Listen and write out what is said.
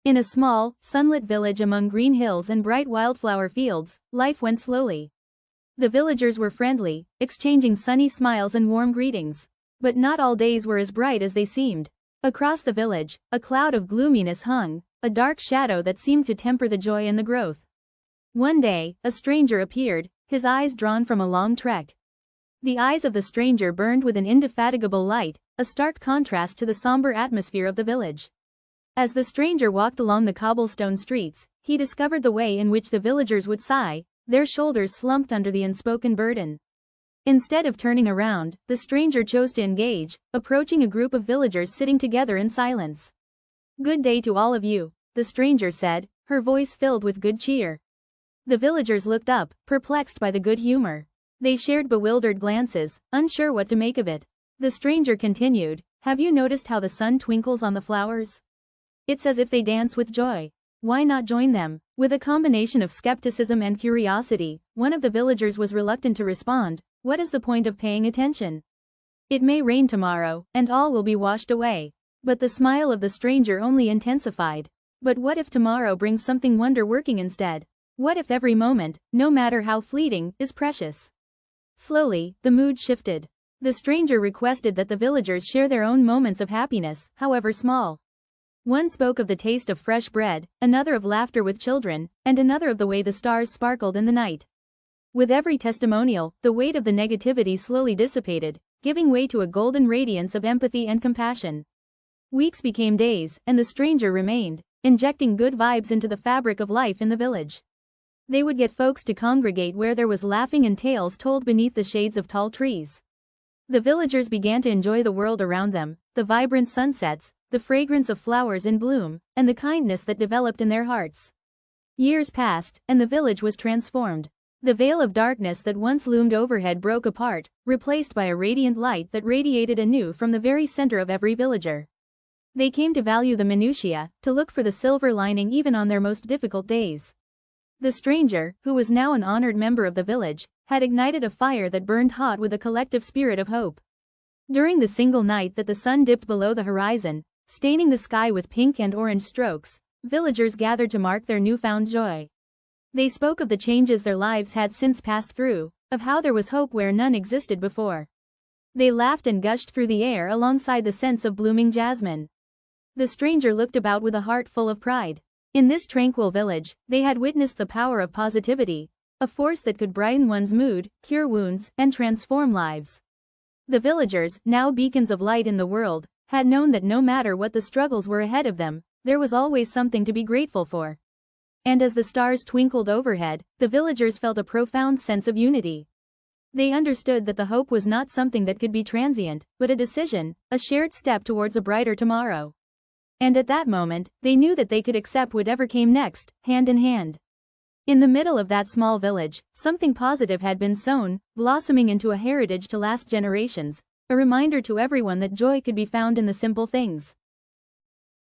In a small, sunlit village among green hills and bright wildflower fields, life went slowly. The villagers were friendly, exchanging sunny smiles and warm greetings. But not all days were as bright as they seemed. Across the village, a cloud of gloominess hung, a dark shadow that seemed to temper the joy and the growth. One day, a stranger appeared, his eyes drawn from a long trek. The eyes of the stranger burned with an indefatigable light, a stark contrast to the somber atmosphere of the village. As the stranger walked along the cobblestone streets, he discovered the way in which the villagers would sigh, their shoulders slumped under the unspoken burden. Instead of turning around, the stranger chose to engage, approaching a group of villagers sitting together in silence. "Good day to all of you," the stranger said, her voice filled with good cheer. The villagers looked up, perplexed by the good humor. They shared bewildered glances, unsure what to make of it. The stranger continued, "Have you noticed how the sun twinkles on the flowers? It's as if they dance with joy. Why not join them?" With a combination of skepticism and curiosity, one of the villagers was reluctant to respond. What is the point of paying attention? It may rain tomorrow, and all will be washed away. But the smile of the stranger only intensified. But what if tomorrow brings something wonder-working instead? What if every moment, no matter how fleeting, is precious? Slowly, the mood shifted. The stranger requested that the villagers share their own moments of happiness, however small. One spoke of the taste of fresh bread, another of laughter with children, and another of the way the stars sparkled in the night. With every testimonial, the weight of the negativity slowly dissipated, giving way to a golden radiance of empathy and compassion. Weeks became days, and the stranger remained, injecting good vibes into the fabric of life in the village. They would get folks to congregate where there was laughing and tales told beneath the shades of tall trees. The villagers began to enjoy the world around them, the vibrant sunsets, the fragrance of flowers in bloom, and the kindness that developed in their hearts. Years passed, and the village was transformed. The veil of darkness that once loomed overhead broke apart, replaced by a radiant light that radiated anew from the very center of every villager. They came to value the minutiae, to look for the silver lining even on their most difficult days. The stranger, who was now an honored member of the village, had ignited a fire that burned hot with a collective spirit of hope. During the single night that the sun dipped below the horizon, staining the sky with pink and orange strokes, villagers gathered to mark their newfound joy. They spoke of the changes their lives had since passed through, of how there was hope where none existed before. They laughed and gushed through the air alongside the scents of blooming jasmine. The stranger looked about with a heart full of pride. In this tranquil village, they had witnessed the power of positivity, a force that could brighten one's mood, cure wounds, and transform lives. The villagers, now beacons of light in the world, had known that no matter what the struggles were ahead of them, there was always something to be grateful for. And as the stars twinkled overhead, the villagers felt a profound sense of unity. They understood that the hope was not something that could be transient, but a decision, a shared step towards a brighter tomorrow. And at that moment, they knew that they could accept whatever came next, hand in hand. In the middle of that small village, something positive had been sown, blossoming into a heritage to last generations, a reminder to everyone that joy could be found in the simple things.